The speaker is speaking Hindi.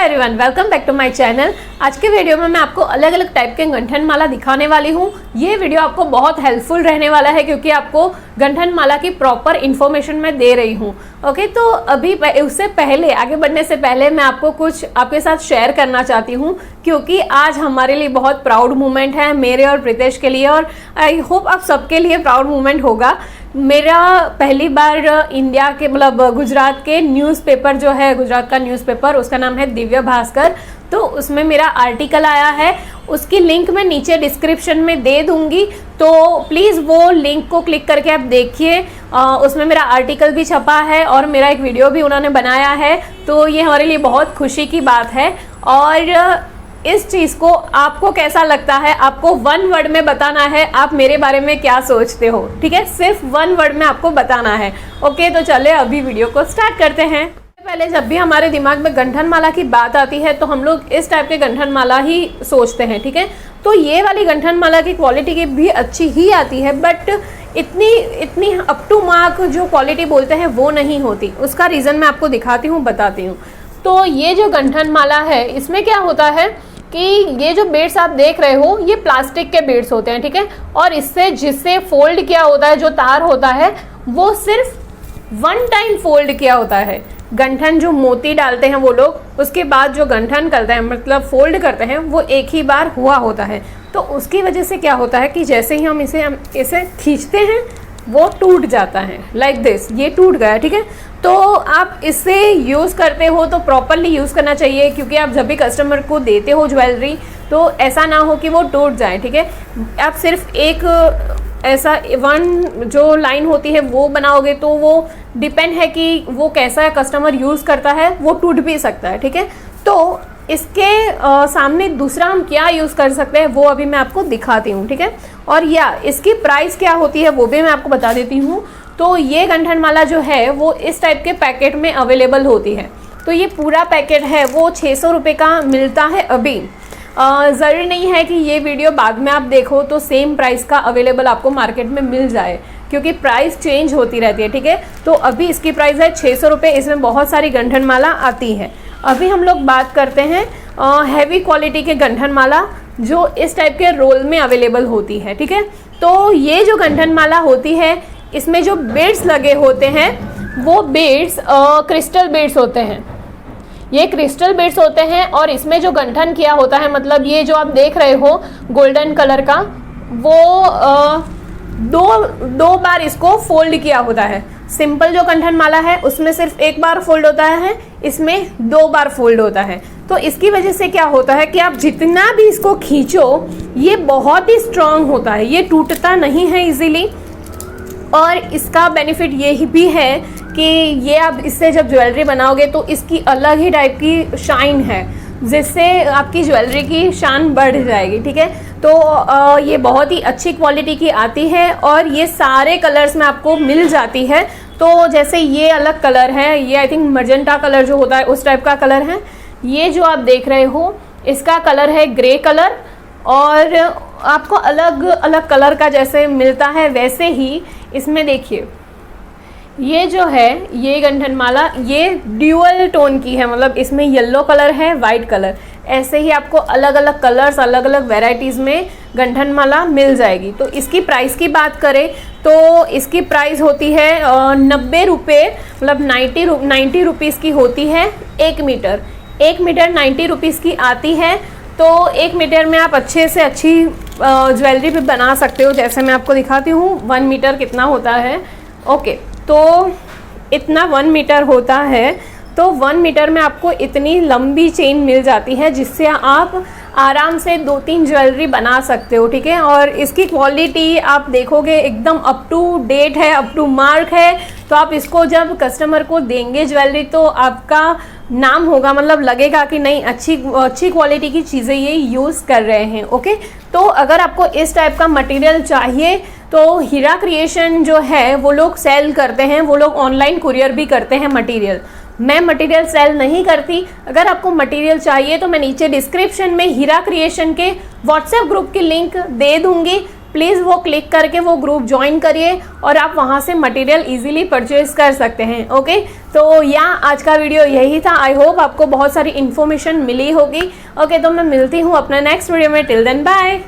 Everyone, welcome back to my channel. आज के वीडियो में मैं आपको अलग अलग टाइप के गंठन माला दिखाने वाली हूँ। ये वीडियो आपको बहुत हेल्पफुल रहने वाला है क्योंकि आपको गंठन माला की प्रॉपर इन्फॉर्मेशन मैं दे रही हूँ। ओके, तो अभी उससे पहले आगे बढ़ने से पहले मैं आपको कुछ आपके साथ शेयर करना चाहती हूँ क्योंकि आज हमारे लिए बहुत प्राउड मोमेंट है, मेरे और प्रीतेश के लिए, और आई होप आप सबके लिए प्राउड मोमेंट होगा। मेरा पहली बार इंडिया के गुजरात के न्यूज़पेपर जो है, गुजरात का न्यूज़पेपर, उसका नाम है दिव्य भास्कर, तो उसमें मेरा आर्टिकल आया है। उसकी लिंक मैं नीचे डिस्क्रिप्शन में दे दूंगी, तो प्लीज़ वो लिंक को क्लिक करके आप देखिए। उसमें मेरा आर्टिकल भी छपा है और मेरा एक वीडियो भी उन्होंने बनाया है, तो ये हमारे लिए बहुत खुशी की बात है। और इस चीज़ को आपको कैसा लगता है, आपको वन वर्ड में बताना है आप मेरे बारे में क्या सोचते हो, ठीक है? सिर्फ वन वर्ड में आपको बताना है। ओके, तो चले अभी वीडियो को स्टार्ट करते हैं। पहले जब भी हमारे दिमाग में गंठन माला की बात आती है तो हम लोग इस टाइप के गंठन माला ही सोचते हैं, ठीक है? तो ये वाली गंठन माला की क्वालिटी की भी अच्छी ही आती है, बट इतनी अप टू मार्क जो क्वालिटी बोलते हैं वो नहीं होती। उसका रीज़न मैं आपको दिखाती हूँ, बताती हूँ। तो ये जो गंठन माला है, इसमें क्या होता है कि ये जो बीड्स आप देख रहे हो ये प्लास्टिक के बीड्स होते हैं, ठीक है? और जिससे फोल्ड किया होता है, जो तार होता है वो सिर्फ वन टाइम फोल्ड किया होता है। गंठन जो मोती डालते हैं वो लोग, उसके बाद जो गंठन करते हैं मतलब फोल्ड करते हैं, वो एक ही बार हुआ होता है। तो उसकी वजह से क्या होता है कि जैसे ही हम इसे खींचते हैं वो टूट जाता है, लाइक दिस। ये टूट गया, ठीक है? तो आप इसे यूज़ करते हो तो प्रॉपरली यूज़ करना चाहिए, क्योंकि आप जब भी कस्टमर को देते हो ज्वेलरी तो ऐसा ना हो कि वो टूट जाए, ठीक है? आप सिर्फ एक ऐसा वन जो लाइन होती है वो बनाओगे तो वो डिपेंड है कि वो कैसा कस्टमर यूज़ करता है, वो टूट भी सकता है, ठीक है? तो इसके सामने दूसरा हम क्या यूज़ कर सकते हैं वो अभी मैं आपको दिखाती हूँ, ठीक है? और इसकी प्राइस क्या होती है वो भी मैं आपको बता देती हूँ। तो ये गंठन माला जो है वो इस टाइप के पैकेट में अवेलेबल होती है। तो ये पूरा पैकेट है वो 600 रुपये का मिलता है अभी। ज़रूरी नहीं है कि ये वीडियो बाद में आप देखो तो सेम प्राइस का अवेलेबल आपको मार्केट में मिल जाए, क्योंकि प्राइस चेंज होती रहती है, ठीक है? तो अभी इसकी प्राइस है 600 रुपये। इसमें बहुत सारी गंठन माला आती है। अभी हम लोग बात करते हैं हैवी क्वालिटी के गंठन माला जो इस टाइप के रोल में अवेलेबल होती है, ठीक है? तो ये जो गंठन माला होती है इसमें जो बीड्स लगे होते हैं वो बीड्स क्रिस्टल बीड्स होते हैं। ये क्रिस्टल बीड्स होते हैं और इसमें जो गंठन किया होता है, मतलब ये जो आप देख रहे हो गोल्डन कलर का, वो दो बार इसको फोल्ड किया होता है। सिंपल जो गंठन माला है उसमें सिर्फ एक बार फोल्ड होता है, इसमें 2 बार फोल्ड होता है। तो इसकी वजह से क्या होता है कि आप जितना भी इसको खींचो ये बहुत ही स्ट्रांग होता है, ये टूटता नहीं है इजीली। और इसका बेनिफिट ये भी है कि ये आप इससे जब ज्वेलरी बनाओगे तो इसकी अलग ही टाइप की शाइन है, जिससे आपकी ज्वेलरी की शान बढ़ जाएगी, ठीक है? तो ये बहुत ही अच्छी क्वालिटी की आती है और ये सारे कलर्स में आपको मिल जाती है। तो जैसे ये अलग कलर है, ये आई थिंक मजेंटा कलर जो होता है उस टाइप का कलर है। ये जो आप देख रहे हो इसका कलर है ग्रे कलर, और आपको अलग अलग कलर का जैसे मिलता है वैसे ही इसमें देखिए ये जो है ये गंठन माला ये ड्यूअल टोन की है, मतलब इसमें येलो कलर है, वाइट कलर, ऐसे ही आपको अलग अलग कलर्स अलग अलग वेराइटीज़ में गंठन माला मिल जाएगी। तो इसकी प्राइस की बात करें तो इसकी प्राइस होती है 90 रुपये, मतलब 90 रुपीज़ की होती है 1 मीटर। 1 मीटर 90 रुपीज़ की आती है। तो 1 मीटर में आप अच्छे से अच्छी ज्वेलरी भी बना सकते हो। जैसे मैं आपको दिखाती हूँ 1 मीटर कितना होता है। ओके, तो इतना 1 मीटर होता है। तो 1 मीटर में आपको इतनी लंबी चेन मिल जाती है जिससे आप आराम से 2-3 ज्वेलरी बना सकते हो, ठीक है? और इसकी क्वालिटी आप देखोगे एकदम अप टू डेट है, अप टू मार्क है। तो आप इसको जब कस्टमर को देंगे ज्वेलरी तो आपका नाम होगा, मतलब लगेगा कि नहीं अच्छी क्वालिटी की चीज़ें ये यूज़ कर रहे हैं। ओके, तो अगर आपको इस टाइप का मटेरियल चाहिए तो हीरा क्रिएशन जो है वो लोग सेल करते हैं, वो लोग ऑनलाइन कुरियर भी करते हैं मटेरियल। मैं मटेरियल सेल नहीं करती। अगर आपको मटेरियल चाहिए तो मैं नीचे डिस्क्रिप्शन में हीरा क्रिएशन के व्हाट्सएप ग्रुप की लिंक दे दूंगी, प्लीज़ वो क्लिक करके वो ग्रुप ज्वाइन करिए और आप वहाँ से मटेरियल इजीली परचेज कर सकते हैं। ओके, तो आज का वीडियो यही था। आई होप आपको बहुत सारी इन्फॉर्मेशन मिली होगी। ओके, तो मैं मिलती हूँ अपना नेक्स्ट वीडियो में। Till then bye.